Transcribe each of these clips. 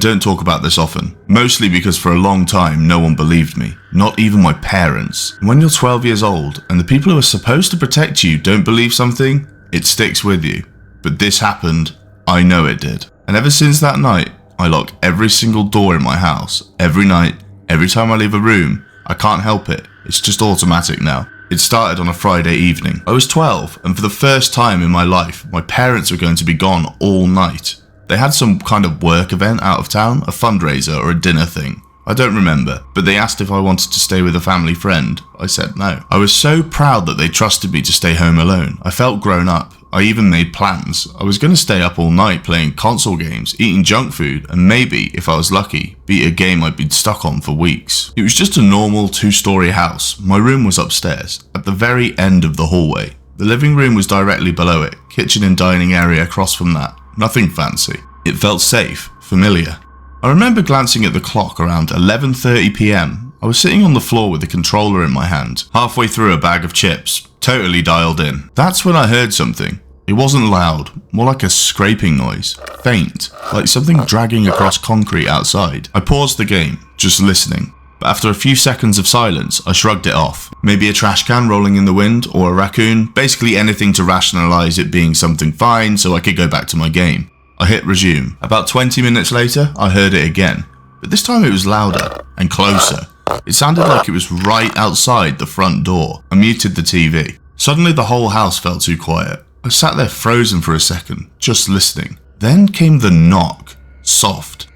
don't talk about this often, mostly because for a long time no one believed me, not even my parents. When you're 12 years old and the people who are supposed to protect you don't believe something, it sticks with you. But this happened, I know it did. And ever since that night, I lock every single door in my house, every night, every time I leave a room. I can't help it, it's just automatic now. It started on a Friday evening. I was 12, and for the first time in my life, my parents were going to be gone all night. They had some kind of work event out of town, a fundraiser or a dinner thing. I don't remember, but they asked if I wanted to stay with a family friend. I said no. I was so proud that they trusted me to stay home alone. I felt grown up. I even made plans. I was going to stay up all night playing console games, eating junk food, and maybe, if I was lucky, beat a game I'd been stuck on for weeks. It was just a normal 2-story house. My room was upstairs, at the very end of the hallway. The living room was directly below it, kitchen and dining area across from that. Nothing fancy. It felt safe, familiar. I remember glancing at the clock around 11:30 PM. I was sitting on the floor with the controller in my hand, halfway through a bag of chips, totally dialed in. That's when I heard something. It wasn't loud, more like a scraping noise, faint, like something dragging across concrete outside. I paused the game, just listening. But after a few seconds of silence, I shrugged it off. Maybe a trash can rolling in the wind, or a raccoon, basically anything to rationalize it being something fine so I could go back to my game. I hit resume. About 20 minutes later, I heard it again, but this time it was louder and closer. It sounded like it was right outside the front door. I muted the TV. Suddenly the whole house felt too quiet. I sat there frozen for a second, just listening. Then came the knock, soft.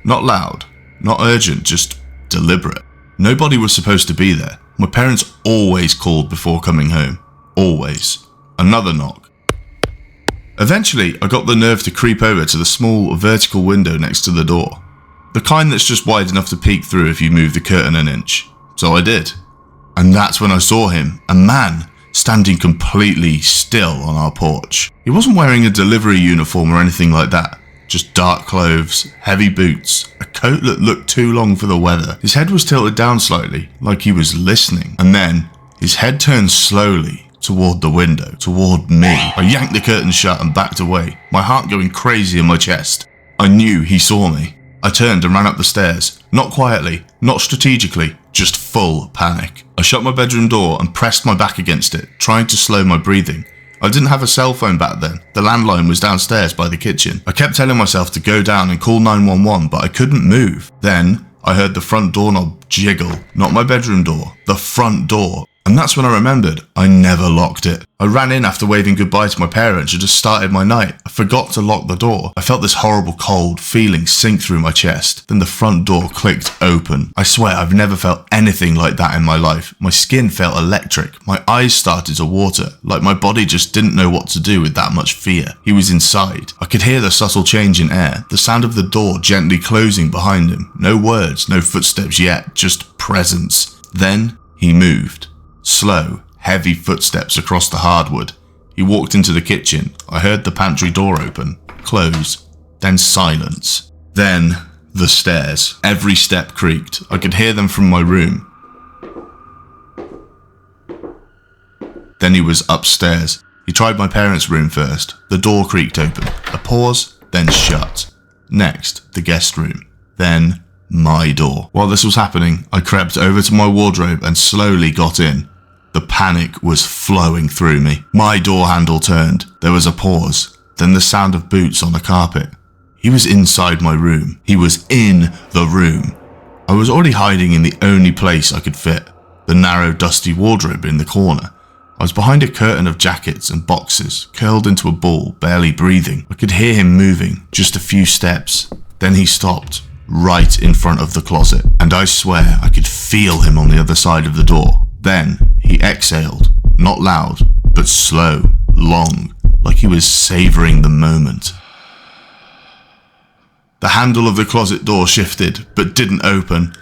Not loud, not urgent, just deliberate. Nobody was supposed to be there. My parents always called before coming home. Always. Another knock. Eventually, I got the nerve to creep over to the small vertical window next to the door. The kind that's just wide enough to peek through if you move the curtain an inch. So I did. And that's when I saw him, a man, standing completely still on our porch. He wasn't wearing a delivery uniform or anything like that. Just dark clothes, heavy boots, a coat that looked too long for the weather. His head was tilted down slightly, like he was listening. And then, his head turned slowly toward the window, toward me. I yanked the curtain shut and backed away, my heart going crazy in my chest. I knew he saw me. I turned and ran up the stairs, not quietly, not strategically, just full panic. I shut my bedroom door and pressed my back against it, trying to slow my breathing. I didn't have a cell phone back then. The landline was downstairs by the kitchen. I kept telling myself to go down and call 911, but I couldn't move. Then, I heard the front doorknob jiggle. Not my bedroom door, the front door. And that's when I remembered I never locked it. I ran in after waving goodbye to my parents and just started my night. I forgot to lock the door. I felt this horrible cold feeling sink through my chest. Then the front door clicked open. I swear I've never felt anything like that in my life. My skin felt electric. My eyes started to water, like my body just didn't know what to do with that much fear. He was inside. I could hear the subtle change in air, the sound of the door gently closing behind him. No words, no footsteps yet, just presence. Then he moved. Slow, heavy footsteps across the hardwood. He walked into the kitchen. I heard the pantry door open, close, then silence. Then, the stairs. Every step creaked. I could hear them from my room. Then he was upstairs. He tried my parents' room first. The door creaked open. A pause, then shut. Next, the guest room. Then, my door. While this was happening, I crept over to my wardrobe and slowly got in. The panic was flowing through me. My door handle turned. There was a pause, then the sound of boots on the carpet. He was inside my room. He was in the room. I was already hiding in the only place I could fit, the narrow, dusty wardrobe in the corner. I was behind a curtain of jackets and boxes, curled into a ball, barely breathing. I could hear him moving, just a few steps. Then he stopped, right in front of the closet, and I swear I could feel him on the other side of the door. Then he exhaled, not loud, but slow, long, like he was savoring the moment. The handle of the closet door shifted, but didn't open.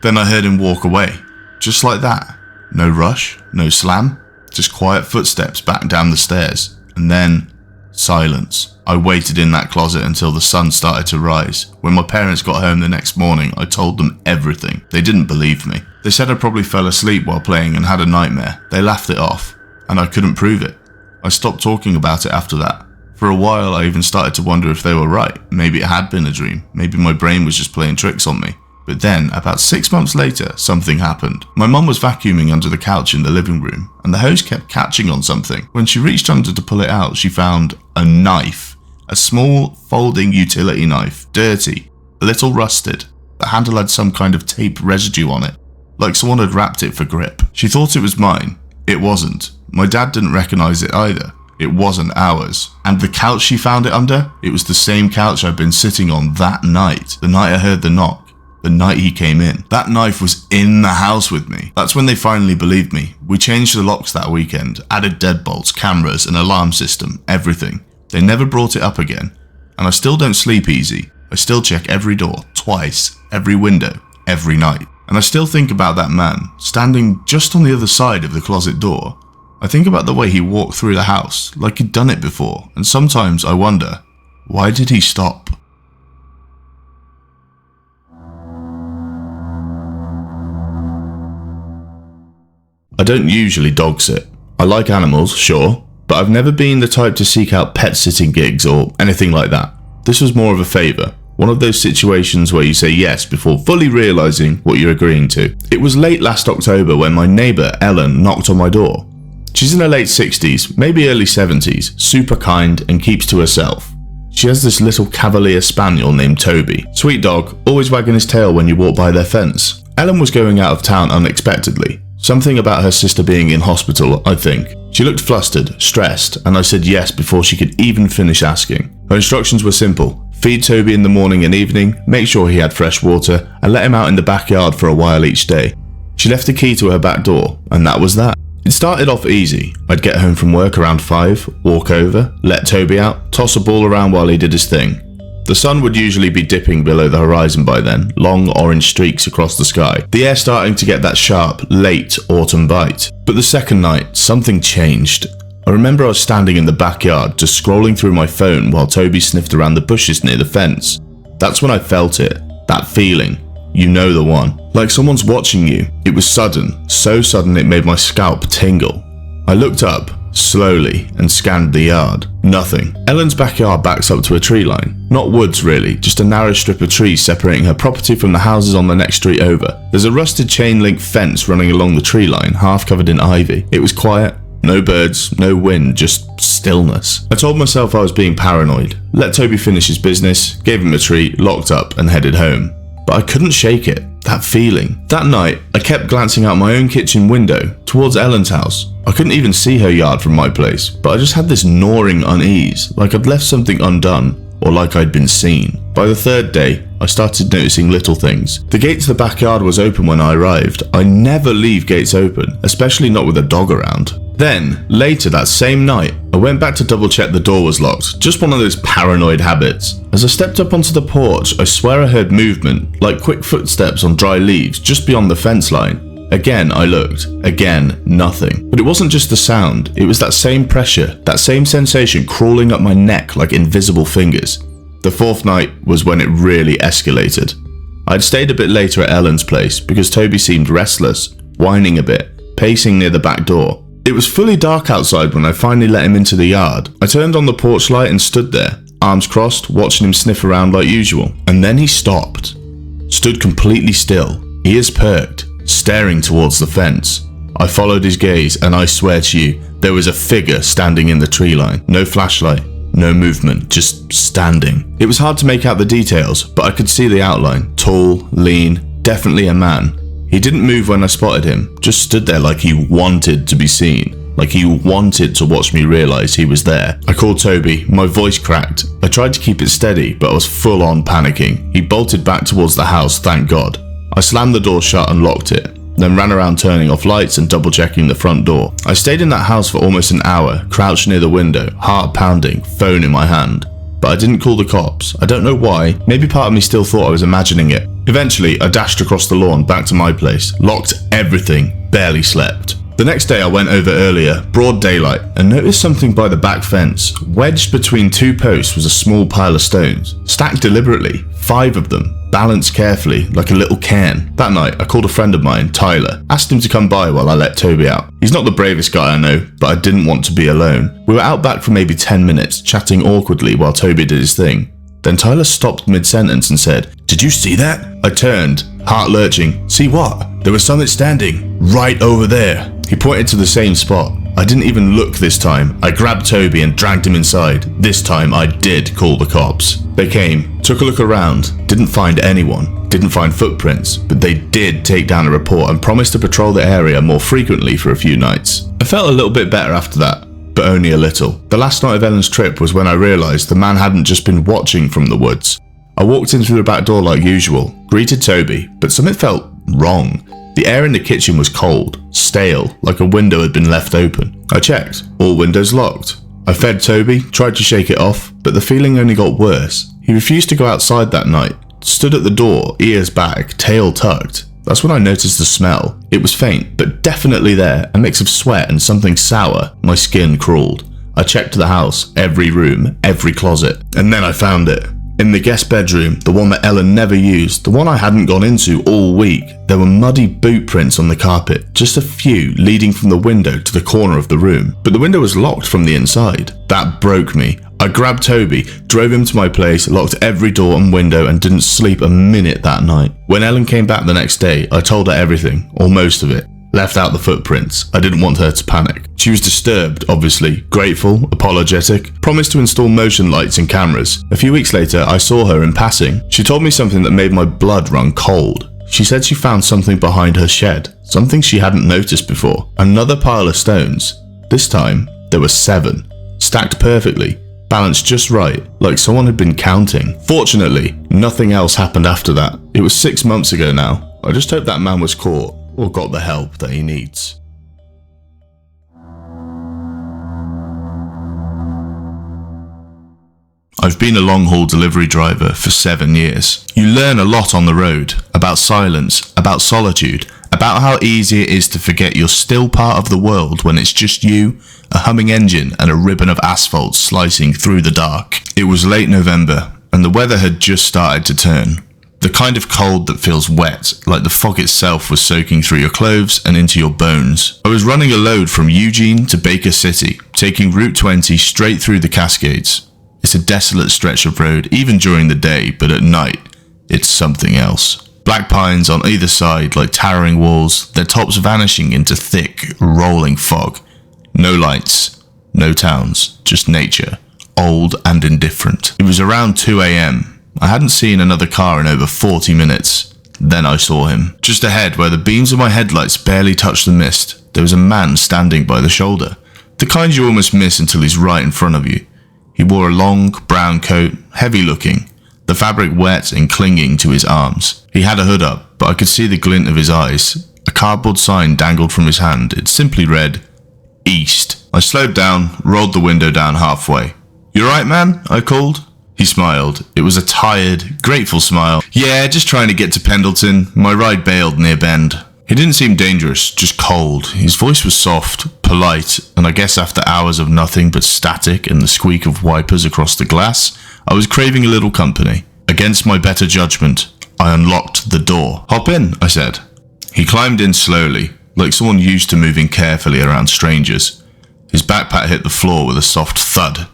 Then I heard him walk away, just like that. No rush, no slam, just quiet footsteps back down the stairs, and then silence. I waited in that closet until the sun started to rise. When my parents got home the next morning, I told them everything. They didn't believe me. They said I probably fell asleep while playing and had a nightmare. They laughed it off, and I couldn't prove it. I stopped talking about it after that. For a while, I even started to wonder if they were right. Maybe it had been a dream. Maybe my brain was just playing tricks on me. But then, about 6 months later, something happened. My mum was vacuuming under the couch in the living room, and the hose kept catching on something. When she reached under to pull it out, she found a knife. A small, folding utility knife. Dirty. A little rusted. The handle had some kind of tape residue on it, like someone had wrapped it for grip. She thought it was mine. It wasn't. My dad didn't recognise it either. It wasn't ours. And the couch she found it under? It was the same couch I'd been sitting on that night. The night I heard the knock. The night he came in. That knife was in the house with me. That's when they finally believed me. We changed the locks that weekend, added deadbolts, cameras, an alarm system, everything. They never brought it up again. And I still don't sleep easy. I still check every door, twice, every window, every night. And I still think about that man, standing just on the other side of the closet door. I think about the way he walked through the house, like he'd done it before, and sometimes I wonder, why did he stop? I don't usually dog sit. I like animals, sure, but I've never been the type to seek out pet sitting gigs or anything like that. This was more of a favour. One of those situations where you say yes before fully realising what you're agreeing to. It was late last October when my neighbour Ellen knocked on my door. She's in her late 60s, maybe early 70s, super kind and keeps to herself. She has this little Cavalier Spaniel named Toby. Sweet dog, always wagging his tail when you walk by their fence. Ellen was going out of town unexpectedly. Something about her sister being in hospital, I think. She looked flustered, stressed, and I said yes before she could even finish asking. Her instructions were simple. Feed Toby in the morning and evening, make sure he had fresh water, and let him out in the backyard for a while each day. She left a key to her back door, and that was that. It started off easy. I'd get home from work around 5, walk over, let Toby out, toss a ball around while he did his thing. The sun would usually be dipping below the horizon by then, long orange streaks across the sky, the air starting to get that sharp, late autumn bite. But the second night, something changed. I remember I was standing in the backyard, just scrolling through my phone while Toby sniffed around the bushes near the fence. That's when I felt it, that feeling. You know the one. Like someone's watching you. It was sudden, so sudden it made my scalp tingle. I looked up, slowly, and scanned the yard. Nothing. Ellen's backyard backs up to a tree line. Not woods really, just a narrow strip of trees separating her property from the houses on the next street over. There's a rusted chain link fence running along the tree line, half covered in ivy. It was quiet. No birds, no wind, just stillness. I told myself I was being paranoid. Let Toby finish his business, gave him a treat, locked up, and headed home. But I couldn't shake it. That feeling. That night, I kept glancing out my own kitchen window towards Ellen's house. I couldn't even see her yard from my place, but I just had this gnawing unease, like I'd left something undone, or like I'd been seen. By the third day, I started noticing little things. The gate to the backyard was open when I arrived. I never leave gates open, especially not with a dog around. Then, later that same night, I went back to double check the door was locked, just one of those paranoid habits. As I stepped up onto the porch, I swear I heard movement, like quick footsteps on dry leaves just beyond the fence line. Again I looked, again nothing. But it wasn't just the sound, it was that same pressure, that same sensation crawling up my neck like invisible fingers. The fourth night was when it really escalated. I'd stayed a bit later at Ellen's place because Toby seemed restless, whining a bit, pacing near the back door. It was fully dark outside when I finally let him into the yard. I turned on the porch light and stood there, arms crossed, watching him sniff around like usual. And then he stopped. Stood completely still, ears perked, staring towards the fence. I followed his gaze and I swear to you, there was a figure standing in the tree line. No flashlight, no movement, just standing. It was hard to make out the details, but I could see the outline. Tall, lean, definitely a man. He didn't move when I spotted him, just stood there like he wanted to be seen, like he wanted to watch me realise he was there. I called Toby, my voice cracked. I tried to keep it steady, but I was full on panicking. He bolted back towards the house, thank God. I slammed the door shut and locked it, then ran around turning off lights and double checking the front door. I stayed in that house for almost an hour, crouched near the window, heart pounding, phone in my hand. But I didn't call the cops. I don't know why, maybe part of me still thought I was imagining it. Eventually, I dashed across the lawn back to my place, locked everything, barely slept. The next day I went over earlier, broad daylight, and noticed something by the back fence. Wedged between two posts was a small pile of stones, stacked deliberately, 5 of them, balanced carefully like a little cairn. That night I called a friend of mine, Tyler, asked him to come by while I let Toby out. He's not the bravest guy I know, but I didn't want to be alone. We were out back for maybe 10 minutes, chatting awkwardly while Toby did his thing. Then Tyler stopped mid-sentence and said, "Did you see that?" I turned, heart lurching. "See what?" "There was something standing right over there." He pointed to the same spot. I didn't even look this time. I grabbed Toby and dragged him inside. This time I did call the cops. They came, took a look around, didn't find anyone, didn't find footprints, but they did take down a report and promised to patrol the area more frequently for a few nights. I felt a little bit better after that, but only a little. The last night of Ellen's trip was when I realised the man hadn't just been watching from the woods. I walked in through the back door like usual, greeted Toby, but something felt wrong. The air in the kitchen was cold, stale, like a window had been left open. I checked, all windows locked. I fed Toby, tried to shake it off, but the feeling only got worse. He refused to go outside that night, stood at the door, ears back, tail tucked. That's when I noticed the smell. It was faint, but definitely there, a mix of sweat and something sour. My skin crawled. I checked the house, every room, every closet, and then I found it. In the guest bedroom, the one that Ellen never used, the one I hadn't gone into all week, there were muddy boot prints on the carpet, just a few leading from the window to the corner of the room. But the window was locked from the inside. That broke me. I grabbed Toby, drove him to my place, locked every door and window, and didn't sleep a minute that night. When Ellen came back the next day, I told her everything, or most of it. Left out the footprints. I didn't want her to panic. She was disturbed, obviously, grateful, apologetic, promised to install motion lights and cameras. A few weeks later, I saw her in passing. She told me something that made my blood run cold. She said she found something behind her shed, something she hadn't noticed before. Another pile of stones. This time, there were 7, stacked perfectly, balanced just right, like someone had been counting. Fortunately, nothing else happened after that. It was 6 months ago now. I just hope that man was caught, or got the help that he needs. I've been a long-haul delivery driver for 7 years. You learn a lot on the road, about silence, about solitude, about how easy it is to forget you're still part of the world when it's just you, a humming engine and a ribbon of asphalt slicing through the dark. It was late November, and the weather had just started to turn. The kind of cold that feels wet, like the fog itself was soaking through your clothes and into your bones. I was running a load from Eugene to Baker City, taking Route 20 straight through the Cascades. It's a desolate stretch of road, even during the day, but at night, it's something else. Black pines on either side like towering walls, their tops vanishing into thick, rolling fog. No lights, no towns, just nature, old and indifferent. It was around 2 a.m. I hadn't seen another car in over 40 minutes. Then I saw him. Just ahead, where the beams of my headlights barely touched the mist, there was a man standing by the shoulder. The kind you almost miss until he's right in front of you. He wore a long, brown coat, heavy looking, the fabric wet and clinging to his arms. He had a hood up, but I could see the glint of his eyes. A cardboard sign dangled from his hand. It simply read, East. I slowed down, rolled the window down halfway. "You right, man?" I called. He smiled. It was a tired, grateful smile. "Yeah, just trying to get to Pendleton. My ride bailed near Bend." He didn't seem dangerous, just cold. His voice was soft, polite, and I guess after hours of nothing but static and the squeak of wipers across the glass, I was craving a little company. Against my better judgment, I unlocked the door. "Hop in," I said. He climbed in slowly, like someone used to moving carefully around strangers. His backpack hit the floor with a soft thud.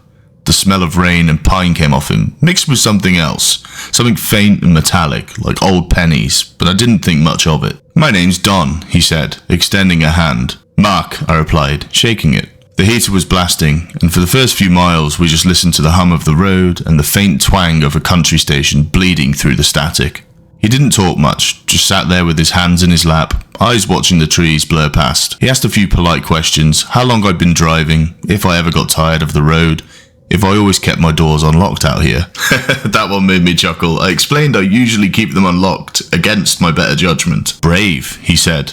The smell of rain and pine came off him, mixed with something else, something faint and metallic, like old pennies, but I didn't think much of it. "My name's Don," he said, extending a hand. "Mark," I replied, shaking it. The heater was blasting, and for the first few miles we just listened to the hum of the road and the faint twang of a country station bleeding through the static. He didn't talk much, just sat there with his hands in his lap, eyes watching the trees blur past. He asked a few polite questions, how long I'd been driving, if I ever got tired of the road, if I always kept my doors unlocked out here. That one made me chuckle. I explained I usually keep them unlocked, against my better judgment. "Brave," he said.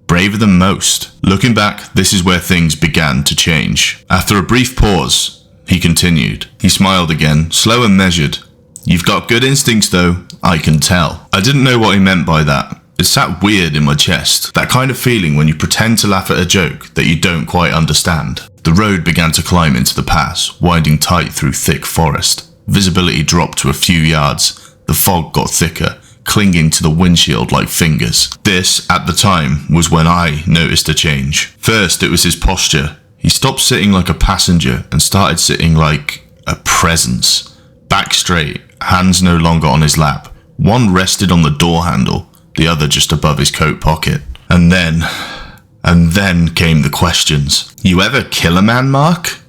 "Braver than most." Looking back, this is where things began to change. After a brief pause, he continued. He smiled again, slow and measured. "You've got good instincts though, I can tell." I didn't know what he meant by that. It sat weird in my chest, that kind of feeling when you pretend to laugh at a joke that you don't quite understand. The road began to climb into the pass, winding tight through thick forest. Visibility dropped to a few yards. The fog got thicker, clinging to the windshield like fingers. This, at the time, was when I noticed a change. First, it was his posture. He stopped sitting like a passenger and started sitting like a presence. Back straight, hands no longer on his lap. One rested on the door handle, the other just above his coat pocket. And then came the questions. "You ever kill a man, Mark?"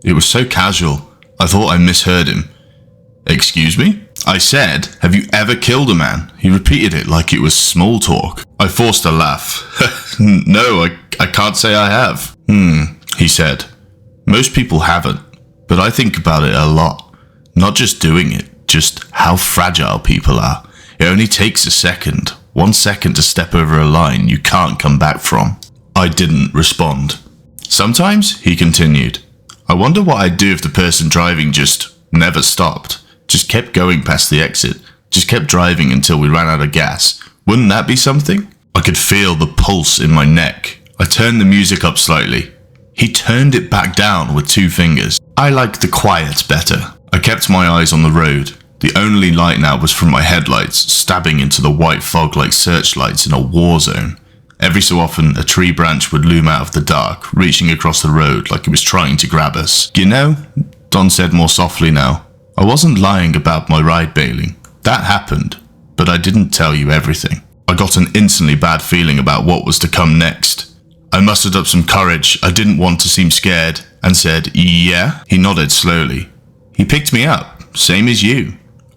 It was so casual, I thought I misheard him. "Excuse me?" I said, "Have you ever killed a man?" He repeated it like it was small talk. I forced a laugh. "No, I can't say I have." He said. "Most people haven't, but I think about it a lot. Not just doing it, just how fragile people are. It only takes a second, 1 second to step over a line you can't come back from." I didn't respond. "Sometimes," he continued, "I wonder what I'd do if the person driving just never stopped. Just kept going past the exit. Just kept driving until we ran out of gas. Wouldn't that be something?" I could feel the pulse in my neck. I turned the music up slightly. He turned it back down with 2 fingers. I liked the quiet better. I kept my eyes on the road. The only light now was from my headlights, stabbing into the white fog like searchlights in a war zone. Every so often, a tree branch would loom out of the dark, reaching across the road like it was trying to grab us. "You know," Don said more softly now, "I wasn't lying about my ride bailing. That happened, but I didn't tell you everything." I got an instantly bad feeling about what was to come next. I mustered up some courage. I didn't want to seem scared, and said, "Yeah?" He nodded slowly. "He picked me up, same as you.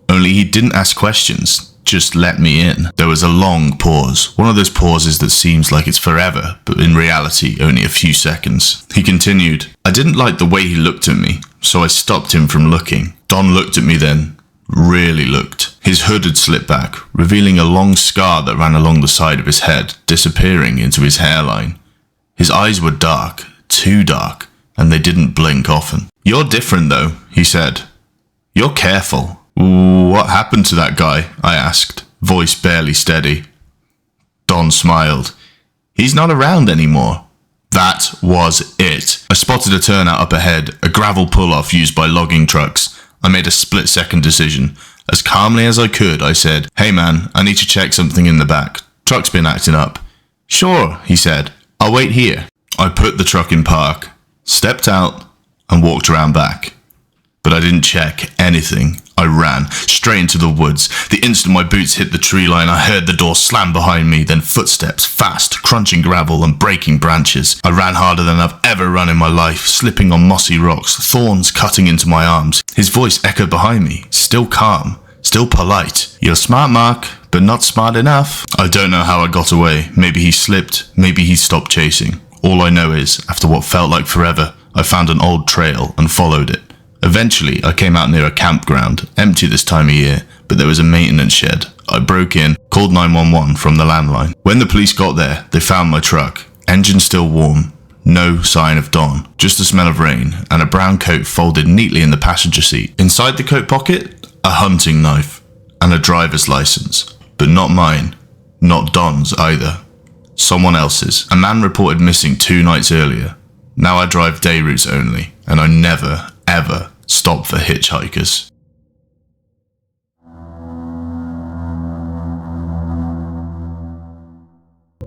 Only he didn't ask questions, just let me in." There was a long pause, one of those pauses that seems like it's forever, but in reality only a few seconds. He continued, "I didn't like the way he looked at me, so I stopped him from looking." Don looked at me then, really looked. His hood had slipped back, revealing a long scar that ran along the side of his head, disappearing into his hairline. His eyes were dark, too dark, and they didn't blink often. "You're different though," he said. "You're careful." "What happened to that guy?" I asked, voice barely steady. Don smiled. "He's not around anymore." That was it. I spotted a turnout up ahead, a gravel pull-off used by logging trucks. I made a split-second decision. As calmly as I could, I said, "Hey man, I need to check something in the back. Truck's been acting up." "Sure," he said. "I'll wait here." I put the truck in park, stepped out, and walked around back. But I didn't check anything. I ran straight into the woods. The instant my boots hit the tree line, I heard the door slam behind me, then footsteps, fast, crunching gravel and breaking branches. I ran harder than I've ever run in my life, slipping on mossy rocks, thorns cutting into my arms. His voice echoed behind me, still calm, still polite. "You're smart, Mark, but not smart enough." I don't know how I got away. Maybe he slipped, maybe he stopped chasing. All I know is, after what felt like forever, I found an old trail and followed it. Eventually, I came out near a campground, empty this time of year, but there was a maintenance shed. I broke in, called 911 from the landline. When the police got there, they found my truck. Engine still warm, no sign of Don, just the smell of rain, and a brown coat folded neatly in the passenger seat. Inside the coat pocket, a hunting knife, and a driver's license. But not mine, not Don's either. Someone else's. A man reported missing 2 nights earlier. Now I drive day routes only, and I never, ever stop for hitchhikers.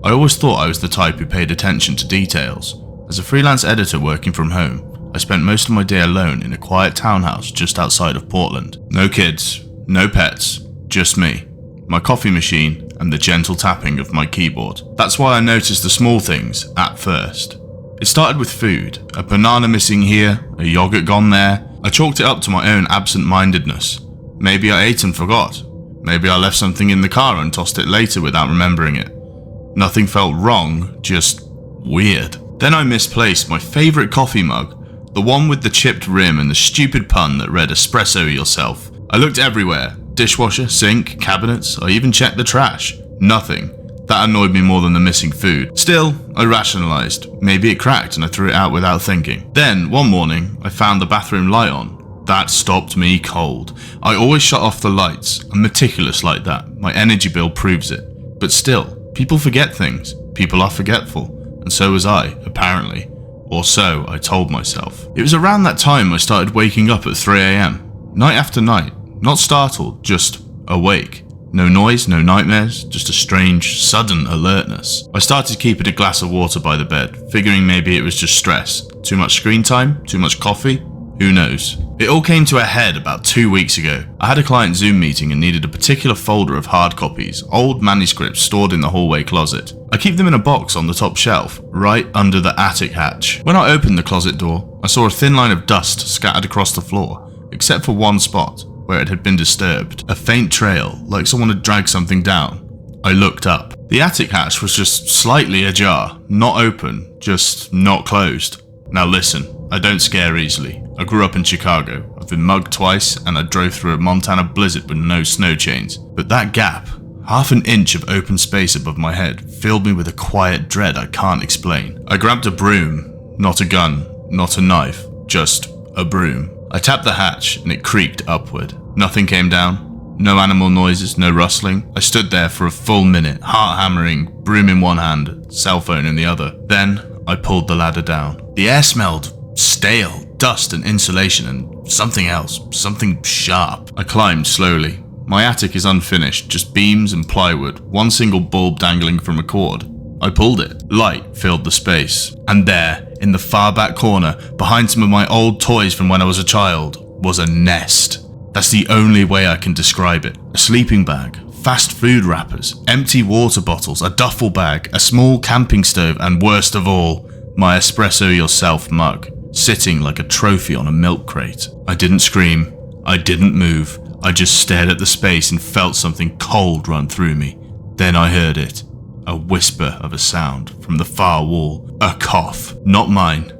I always thought I was the type who paid attention to details. As a freelance editor working from home, I spent most of my day alone in a quiet townhouse just outside of Portland. No kids, no pets, just me, my coffee machine, and the gentle tapping of my keyboard. That's why I noticed the small things at first. It started with food, a banana missing here, a yogurt gone there. I chalked it up to my own absent-mindedness. Maybe I ate and forgot. Maybe I left something in the car and tossed it later without remembering it. Nothing felt wrong, just weird. Then I misplaced my favourite coffee mug, the one with the chipped rim and the stupid pun that read espresso yourself. I looked everywhere, dishwasher, sink, cabinets, I even checked the trash. Nothing. That annoyed me more than the missing food. Still, I rationalised. Maybe it cracked and I threw it out without thinking. Then, one morning, I found the bathroom light on. That stopped me cold. I always shut off the lights. I'm meticulous like that. My energy bill proves it. But still, People forget things. People are forgetful. And so was I, apparently. Or so I told myself. It was around that time I started waking up at 3 a.m. Night after night. Not startled, just awake. No noise, no nightmares, just a strange, sudden alertness. I started keeping a glass of water by the bed, figuring maybe it was just stress. Too much screen time? Too much coffee? Who knows? It all came to a head about 2 weeks ago. I had a client Zoom meeting and needed a particular folder of hard copies, old manuscripts stored in the hallway closet. I keep them in a box on the top shelf, right under the attic hatch. When I opened the closet door, I saw a thin line of dust scattered across the floor, except for one spot, where it had been disturbed. A faint trail, like someone had dragged something down. I looked up. The attic hatch was just slightly ajar, not open, just not closed. Now listen, I don't scare easily. I grew up in Chicago. I've been mugged twice, and I drove through a Montana blizzard with no snow chains. But that gap, half an inch of open space above my head, filled me with a quiet dread I can't explain. I grabbed a broom, not a gun, not a knife, just a broom. I tapped the hatch and it creaked upward. Nothing came down. No animal noises, no rustling. I stood there for a full minute, heart hammering, broom in one hand, cell phone in the other. Then I pulled the ladder down. The air smelled stale, dust and insulation and something else, something sharp. I climbed slowly. My attic is unfinished, just beams and plywood, one single bulb dangling from a cord. I pulled it. Light filled the space. And there, in the far back corner, behind some of my old toys from when I was a child, was a nest. That's the only way I can describe it. A sleeping bag, fast food wrappers, empty water bottles, a duffel bag, a small camping stove, and worst of all, my espresso yourself mug, sitting like a trophy on a milk crate. I didn't scream. I didn't move. I just stared at the space and felt something cold run through me. Then I heard it. A whisper of a sound from the far wall. A cough. Not mine.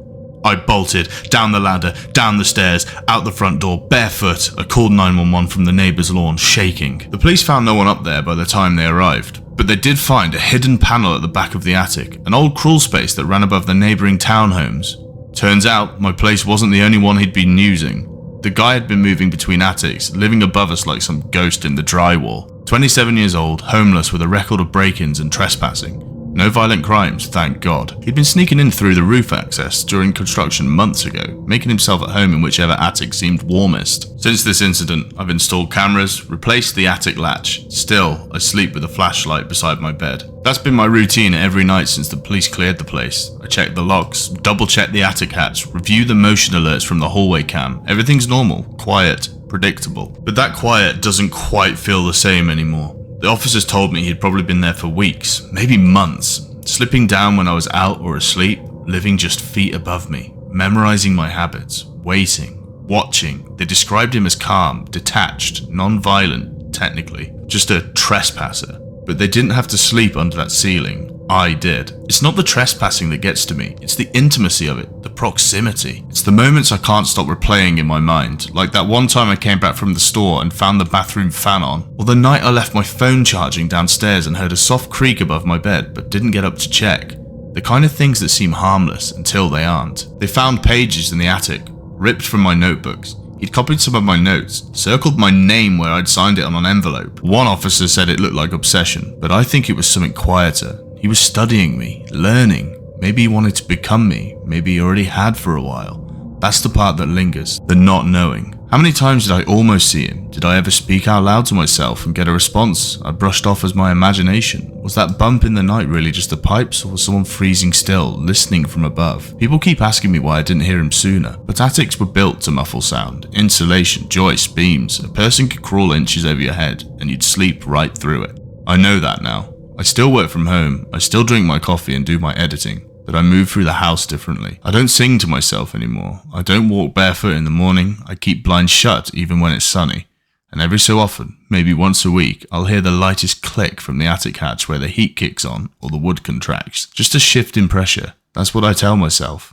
I bolted, down the ladder, down the stairs, out the front door, barefoot. I called 911 from the neighbour's lawn, shaking. The police found no one up there by the time they arrived, but they did find a hidden panel at the back of the attic, an old crawl space that ran above the neighbouring townhomes. Turns out, my place wasn't the only one he'd been using. The guy had been moving between attics, living above us like some ghost in the drywall. 27 years old, homeless with a record of break-ins and trespassing. No violent crimes, thank God. He'd been sneaking in through the roof access during construction months ago, making himself at home in whichever attic seemed warmest. Since this incident, I've installed cameras, replaced the attic latch. Still, I sleep with a flashlight beside my bed. That's been my routine every night since the police cleared the place. I check the locks, double-check the attic hatch, review the motion alerts from the hallway cam. Everything's normal, quiet, predictable. But that quiet doesn't quite feel the same anymore. The officers told me he'd probably been there for weeks, maybe months, slipping down when I was out or asleep, living just feet above me, memorizing my habits, waiting, watching. They described him as calm, detached, non-violent, technically, just a trespasser. But they didn't have to sleep under that ceiling. I did. It's not the trespassing that gets to me, it's the intimacy of it, the proximity. It's the moments I can't stop replaying in my mind, like that one time I came back from the store and found the bathroom fan on, or the night I left my phone charging downstairs and heard a soft creak above my bed but didn't get up to check. The kind of things that seem harmless until they aren't. They found pages in the attic, ripped from my notebooks. He'd copied some of my notes, circled my name where I'd signed it on an envelope. One officer said it looked like obsession, but I think it was something quieter. He was studying me, learning. Maybe he wanted to become me, maybe he already had for a while. That's the part that lingers, the not knowing. How many times did I almost see him? Did I ever speak out loud to myself and get a response I brushed off as my imagination? Was that bump in the night really just the pipes, or was someone freezing still, listening from above? People keep asking me why I didn't hear him sooner, but attics were built to muffle sound. Insulation, joists, beams. A person could crawl inches over your head, and you'd sleep right through it. I know that now. I still work from home, I still drink my coffee and do my editing, but I move through the house differently. I don't sing to myself anymore. I don't walk barefoot in the morning. I keep blinds shut even when it's sunny. And every so often, maybe once a week, I'll hear the lightest click from the attic hatch where the heat kicks on or the wood contracts. Just a shift in pressure. That's what I tell myself.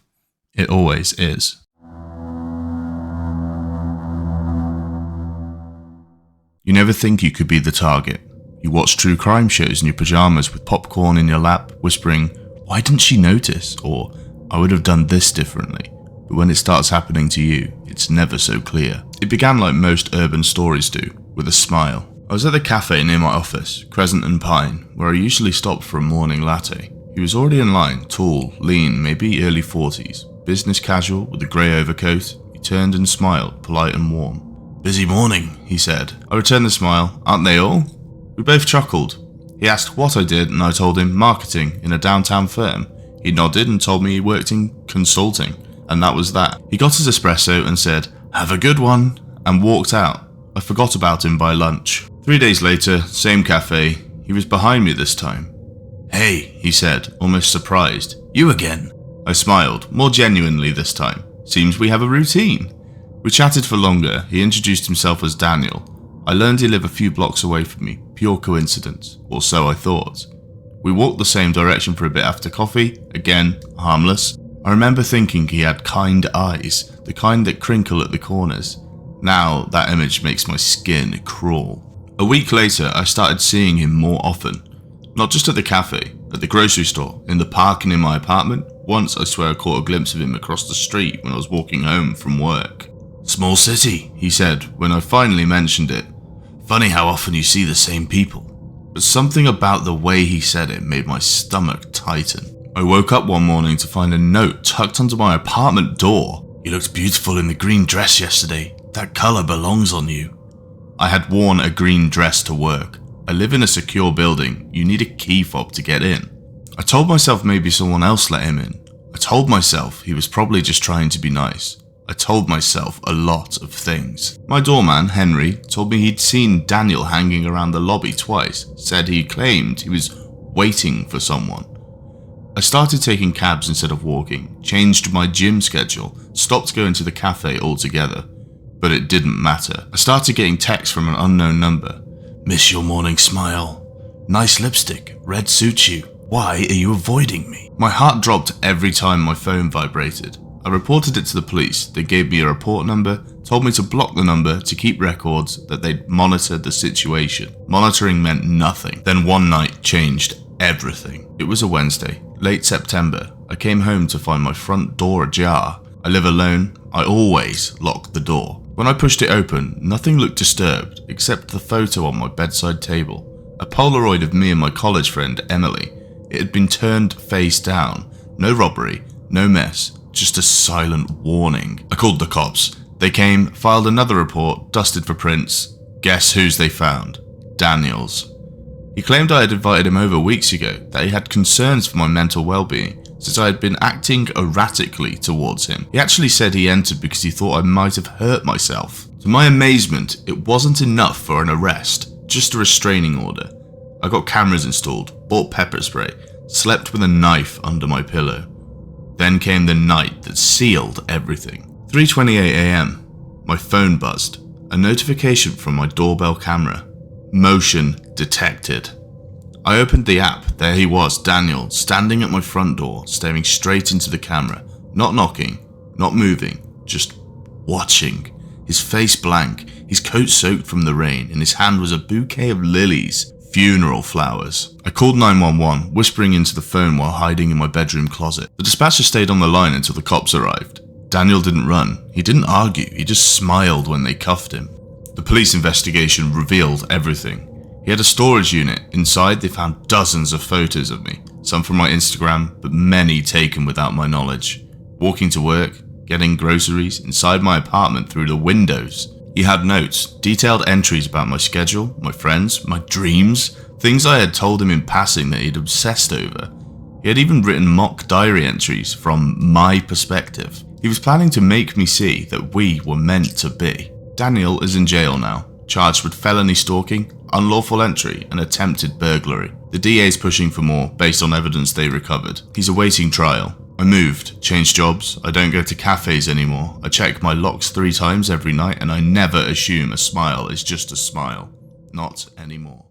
It always is. You never think you could be the target. You watch true crime shows in your pajamas with popcorn in your lap, whispering, "Why didn't she notice?" Or, "I would have done this differently." But when it starts happening to you, it's never so clear. It began like most urban stories do, with a smile. I was at the cafe near my office, Crescent and Pine, where I usually stopped for a morning latte. He was already in line, tall, lean, maybe early 40s, business casual with a grey overcoat. He turned and smiled, polite and warm. "Busy morning," he said. I returned the smile. "Aren't they all?" We both chuckled. He asked what I did and I told him marketing in a downtown firm. He nodded and told me he worked in consulting, and that was that. He got his espresso and said, "Have a good one," and walked out. I forgot about him by lunch. 3 days later, same cafe. He was behind me this time. "Hey," he said, almost surprised. "You again?" I smiled, more genuinely this time. "Seems we have a routine." We chatted for longer. He introduced himself as Daniel. I learned he lived a few blocks away from me. Pure coincidence, or so I thought. We walked the same direction for a bit after coffee. Again, harmless. I remember thinking he had kind eyes, the kind that crinkle at the corners. Now that image makes my skin crawl. A week later, I started seeing him more often. Not just at the cafe, at the grocery store, in the park and in my apartment. Once I swear I caught a glimpse of him across the street when I was walking home from work. "Small city," he said when I finally mentioned it. "Funny how often you see the same people." But something about the way he said it made my stomach tighten. I woke up one morning to find a note tucked under my apartment door. "You looked beautiful in the green dress yesterday. That colour belongs on you." I had worn a green dress to work. I live in a secure building. You need a key fob to get in. I told myself maybe someone else let him in. I told myself he was probably just trying to be nice. I told myself a lot of things. My doorman, Henry, told me he'd seen Daniel hanging around the lobby twice, said he claimed he was waiting for someone. I started taking cabs instead of walking, changed my gym schedule, stopped going to the cafe altogether. But it didn't matter. I started getting texts from an unknown number. "Miss your morning smile. Nice lipstick. Red suits you. Why are you avoiding me?" My heart dropped every time my phone vibrated. I reported it to the police. They gave me a report number, told me to block the number to keep records, that they'd monitor the situation. Monitoring meant nothing. Then one night changed everything. It was a Wednesday, late September. I came home to find my front door ajar. I live alone. I always lock the door. When I pushed it open, nothing looked disturbed except the photo on my bedside table. A Polaroid of me and my college friend, Emily. It had been turned face down. No robbery, no mess, just a silent warning. I called the cops. They came, filed another report, dusted for prints. Guess whose they found? Daniel's. He claimed I had invited him over weeks ago, that he had concerns for my mental well-being, since I had been acting erratically towards him. He actually said he entered because he thought I might have hurt myself. To my amazement, it wasn't enough for an arrest, just a restraining order. I got cameras installed, bought pepper spray, slept with a knife under my pillow. Then came the night that sealed everything. 3:28 AM. My phone buzzed. A notification from my doorbell camera. Motion detected. I opened the app. There he was, Daniel, standing at my front door, staring straight into the camera. Not knocking, not moving, just watching. His face blank, his coat soaked from the rain. In his hand was a bouquet of lilies, funeral flowers. I called 911, whispering into the phone while hiding in my bedroom closet. The dispatcher stayed on the line until the cops arrived. Daniel didn't run. He didn't argue. He just smiled when they cuffed him. The police investigation revealed everything. He had a storage unit. Inside, they found dozens of photos of me, some from my Instagram, but many taken without my knowledge. Walking to work, getting groceries, inside my apartment through the windows. He had notes, detailed entries about my schedule, my friends, my dreams, things I had told him in passing that he'd obsessed over. He had even written mock diary entries from my perspective. He was planning to make me see that we were meant to be. Daniel is in jail now, charged with felony stalking, unlawful entry, and attempted burglary. The DA's pushing for more based on evidence they recovered. He's awaiting trial. I moved, changed jobs, I don't go to cafes anymore. I check my locks 3 times every night, and I never assume a smile is just a smile. Not anymore.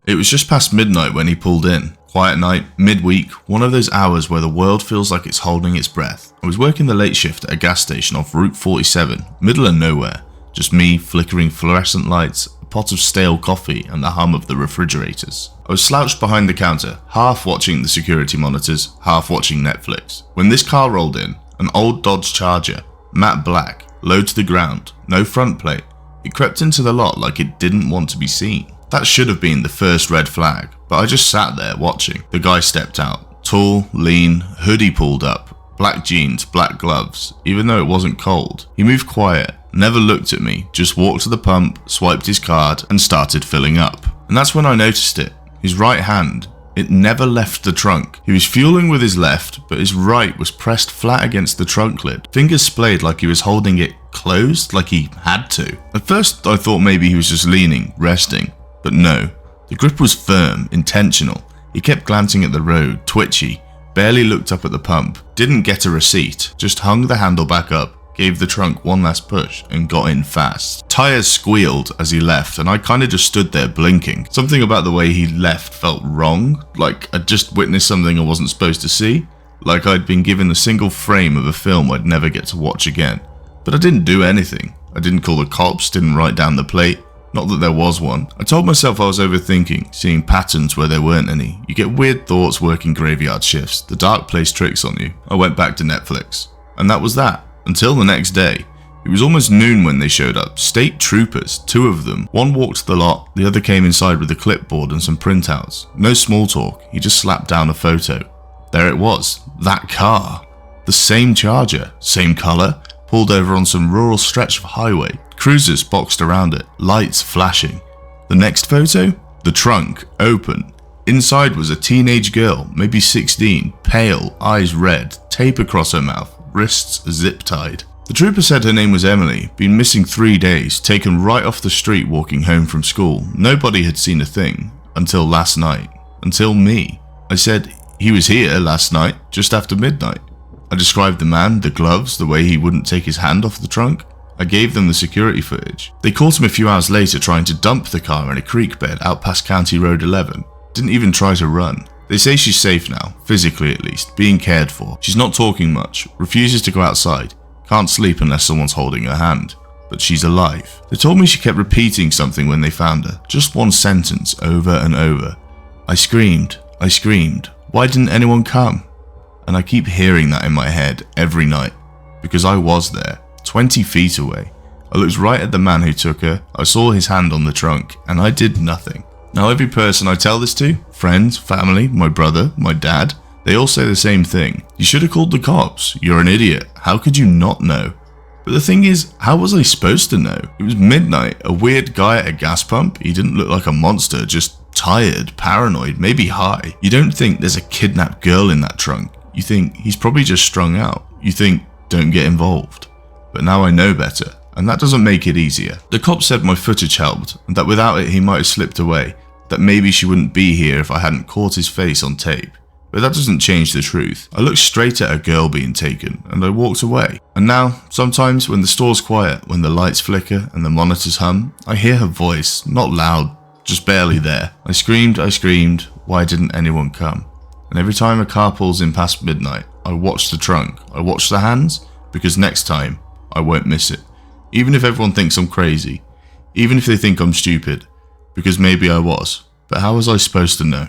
It was just past midnight when he pulled in. Quiet night, midweek, one of those hours where the world feels like it's holding its breath. I was working the late shift at a gas station off Route 47, middle of nowhere. Just me, flickering fluorescent lights, a pot of stale coffee, and the hum of the refrigerators. I was slouched behind the counter, half watching the security monitors, half watching Netflix. When this car rolled in, an old Dodge Charger, matte black, low to the ground, no front plate. It crept into the lot like it didn't want to be seen. That should have been the first red flag, but I just sat there watching. The guy stepped out. Tall, lean, hoodie pulled up, black jeans, black gloves, even though it wasn't cold. He moved quiet, never looked at me, just walked to the pump, swiped his card, and started filling up. And that's when I noticed it. His right hand, it never left the trunk. He was fueling with his left, but his right was pressed flat against the trunk lid. Fingers splayed like he was holding it closed, like he had to. At first I thought maybe he was just leaning, resting, but no. The grip was firm, intentional. He kept glancing at the road, twitchy, barely looked up at the pump, didn't get a receipt, just hung the handle back up, gave the trunk one last push, and got in fast. Tires squealed as he left, and I kinda just stood there blinking. Something about the way he left felt wrong, like I'd just witnessed something I wasn't supposed to see, like I'd been given a single frame of a film I'd never get to watch again. But I didn't do anything. I didn't call the cops, didn't write down the plate. Not that there was one. I told myself I was overthinking, seeing patterns where there weren't any. You get weird thoughts working graveyard shifts. The dark plays tricks on you. I went back to Netflix. And that was that. Until the next day. It was almost noon when they showed up. State troopers, 2 of them. One walked the lot, the other came inside with a clipboard and some printouts. No small talk, he just slapped down a photo. There it was. That car. The same Charger, same colour, pulled over on some rural stretch of highway. Cruisers boxed around it, lights flashing. The next photo? The trunk, open. Inside was a teenage girl, maybe 16, pale, eyes red, tape across her mouth, wrists zip-tied. The trooper said her name was Emily, been missing 3 days, taken right off the street walking home from school. Nobody had seen a thing, until last night. Until me. I said, he was here last night, just after midnight. I described the man, the gloves, the way he wouldn't take his hand off the trunk. I gave them the security footage. They caught him a few hours later trying to dump the car in a creek bed out past County Road 11. Didn't even try to run. They say she's safe now, physically at least, being cared for. She's not talking much, refuses to go outside, can't sleep unless someone's holding her hand. But she's alive. They told me she kept repeating something when they found her, just one sentence over and over. I screamed, why didn't anyone come? And I keep hearing that in my head every night, because I was there, 20 feet away. I looked right at the man who took her, I saw his hand on the trunk, and I did nothing. Now every person I tell this to, friends, family, my brother, my dad, they all say the same thing. You should have called the cops, you're an idiot, how could you not know? But the thing is, how was I supposed to know? It was midnight, a weird guy at a gas pump, he didn't look like a monster, just tired, paranoid, maybe high. You don't think there's a kidnapped girl in that trunk. You think he's probably just strung out. You think, don't get involved. But now I know better, and that doesn't make it easier. The cop said my footage helped, and that without it he might have slipped away, that maybe she wouldn't be here if I hadn't caught his face on tape. But that doesn't change the truth. I looked straight at a girl being taken, and I walked away. And now, sometimes when the store's quiet, when the lights flicker and the monitors hum, I hear her voice, not loud, just barely there. I screamed, why didn't anyone come? And every time a car pulls in past midnight, I watch the trunk, I watch the hands, because next time, I won't miss it. Even if everyone thinks I'm crazy, even if they think I'm stupid, because maybe I was, but how was I supposed to know?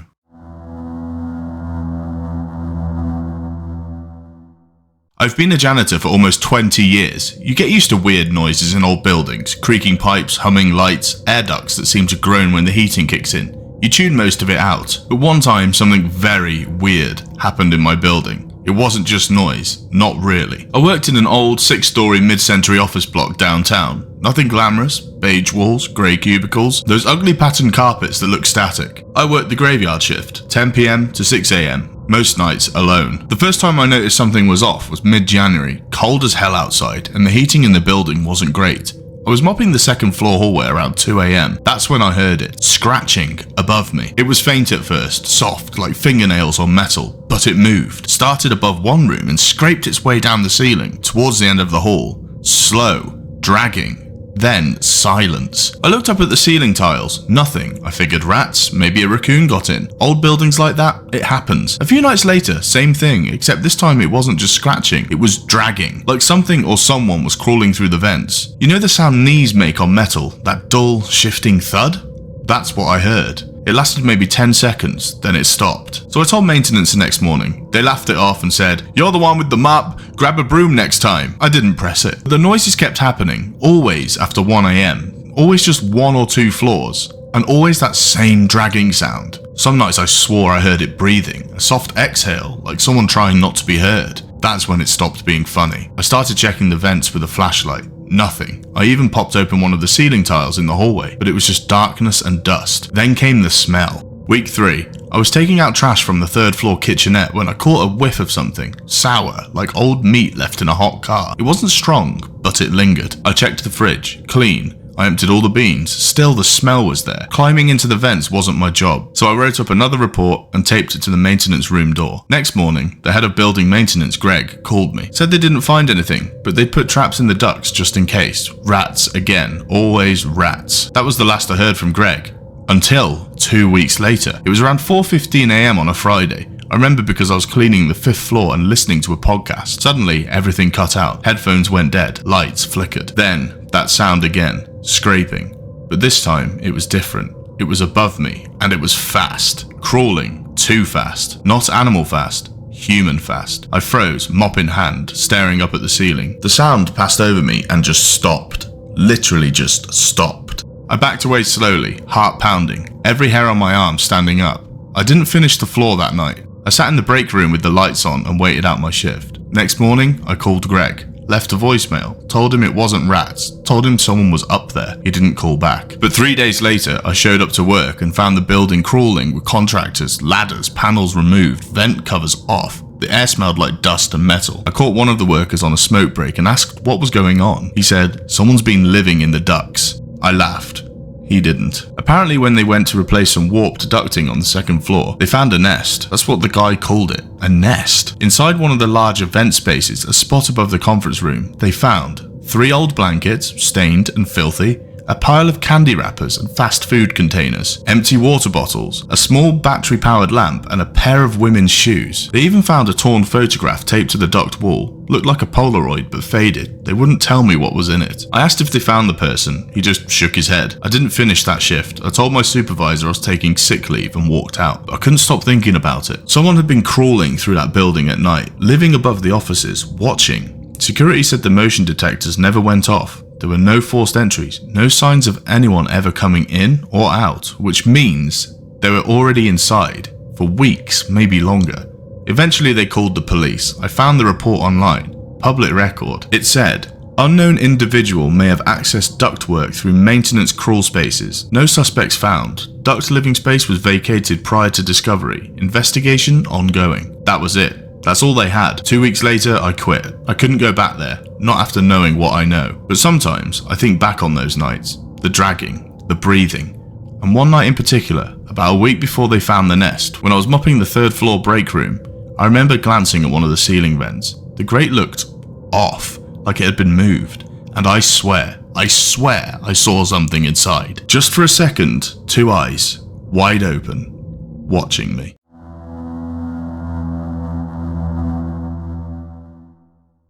I've been a janitor for almost 20 years. You get used to weird noises in old buildings, creaking pipes, humming lights, air ducts that seem to groan when the heating kicks in. You tune most of it out, but one time something very weird happened in my building. It wasn't just noise, not really. I worked in an old 6-story mid-century office block downtown. Nothing glamorous, beige walls, grey cubicles, those ugly patterned carpets that look static. I worked the graveyard shift, 10 PM to 6 AM, most nights alone. The first time I noticed something was off was mid-January, cold as hell outside, and the heating in the building wasn't great. I was mopping the second floor hallway around 2 AM. That's when I heard it, scratching above me. It was faint at first, soft, like fingernails on metal, but it moved. Started above one room and scraped its way down the ceiling, towards the end of the hall. Slow, dragging. Then silence. I looked up at the ceiling tiles. Nothing. I figured rats, maybe a raccoon got in. Old buildings like that, it happens. A few nights later, same thing, except this time it wasn't just scratching, it was dragging. Like something or someone was crawling through the vents. You know the sound knees make on metal? That dull, shifting thud? That's what I heard. It lasted maybe 10 seconds, then it stopped. So I told maintenance the next morning. They laughed it off and said, "You're the one with the mop, grab a broom next time." I didn't press it. The noises kept happening, always after 1 AM, always just 1 or 2 floors, and always that same dragging sound. Some nights I swore I heard it breathing, a soft exhale, like someone trying not to be heard. That's when it stopped being funny. I started checking the vents with a flashlight. Nothing. I even popped open one of the ceiling tiles in the hallway, but it was just darkness and dust. Then came the smell. Week 3. I was taking out trash from the 3rd floor kitchenette when I caught a whiff of something. Sour, like old meat left in a hot car. It wasn't strong, but it lingered. I checked the fridge. Clean. I emptied all the beans. Still, the smell was there. Climbing into the vents wasn't my job, so I wrote up another report and taped it to the maintenance room door. Next morning, the head of building maintenance, Greg, called me. Said they didn't find anything, but they'd put traps in the ducts just in case. Rats again. Always rats. That was the last I heard from Greg. Until 2 weeks later. It was around 4:15 AM on a Friday. I remember because I was cleaning the 5th floor and listening to a podcast. Suddenly, everything cut out. Headphones went dead. Lights flickered. Then, that sound again. Scraping. But this time, it was different. It was above me, and it was fast. Crawling. Too fast. Not animal fast. Human fast. I froze, mop in hand, staring up at the ceiling. The sound passed over me and just stopped. Literally just stopped. I backed away slowly, heart pounding, every hair on my arm standing up. I didn't finish the floor that night. I sat in the break room with the lights on and waited out my shift. Next morning, I called Greg, left a voicemail, told him it wasn't rats, told him someone was up there. He didn't call back. But 3 days later, I showed up to work and found the building crawling with contractors, ladders, panels removed, vent covers off. The air smelled like dust and metal. I caught one of the workers on a smoke break and asked what was going on. He said, "Someone's been living in the ducts." I laughed. He didn't. Apparently when they went to replace some warped ducting on the 2nd floor, they found a nest. That's what the guy called it. A nest. Inside one of the larger vent spaces, a spot above the conference room, they found 3 old blankets, stained and filthy, a pile of candy wrappers and fast food containers, empty water bottles, a small battery-powered lamp, and a pair of women's shoes. They even found a torn photograph taped to the duct wall. Looked like a Polaroid, but faded. They wouldn't tell me what was in it. I asked if they found the person. He just shook his head. I didn't finish that shift. I told my supervisor I was taking sick leave and walked out. But I couldn't stop thinking about it. Someone had been crawling through that building at night, living above the offices, watching. Security said the motion detectors never went off. There were no forced entries, no signs of anyone ever coming in or out, which means they were already inside for weeks, maybe longer. Eventually they called the police. I found the report online, public record. It said, "Unknown individual may have accessed ductwork through maintenance crawl spaces. No suspects found. Duct living space was vacated prior to discovery. Investigation ongoing." That was it. That's all they had. 2 weeks later, I quit. I couldn't go back there, not after knowing what I know. But sometimes, I think back on those nights. The dragging, the breathing. And one night in particular, about a week before they found the nest, when I was mopping the 3rd floor break room, I remember glancing at one of the ceiling vents. The grate looked off, like it had been moved. And I swear I saw something inside. Just for a second, 2 eyes, wide open, watching me.